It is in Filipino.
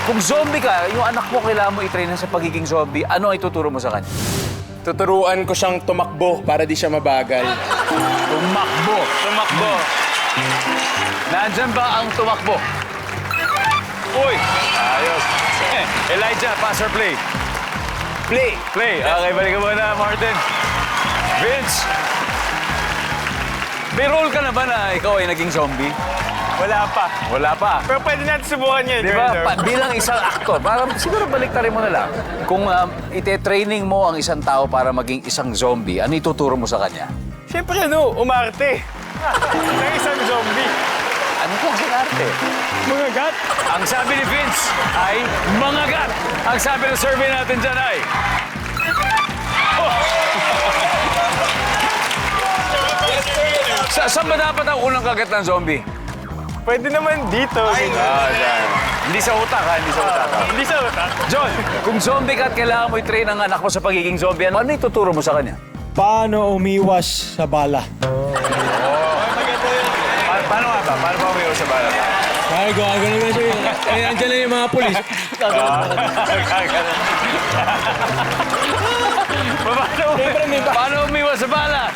Kung zombie ka, yung anak mo kailangan mo i-train na sa pagiging zombie, ano ay tuturo mo sa kanya? Tuturuan ko siyang tumakbo para di siya mabagal. Tumakbo. Tumakbo. Nandyan ba ang tumakbo? Uy! Ayos. Elijah, pass or play? Play! Play. Okay, balik ka muna, Martin. Vince! May role ka na ba na ikaw ay naging zombie? Wala pa. Wala pa. Pero pwede natin subukan yun. Di ba? Bilang isang aktor, parang siguro baliktarin mo na lang. Kung ite-training mo ang isang tao para maging isang zombie, ano ituturo mo sa kanya? Siyempre, umarte. Ng isang zombie. Ano po ang arte? Mga gat. Ang sabi ni Vince ay mga gat. Ang sabi ng survey natin dyan ay... Saan ba dapat ang unang kagat ng zombie? Pwede naman dito. Hindi sa utak, ha? Hindi sa utak. Hindi sa utak. John, kung zombie ka at kailangan mo i-train ang anak mo sa pagiging zombie, ano ituturo mo sa kanya? Paano umiwas sa bala? Paano nga ba? Paano ba umiwas sa bala? Ay, gagano na siya. Eh, andyan na yung mga pulis. Paano umiwas sa bala?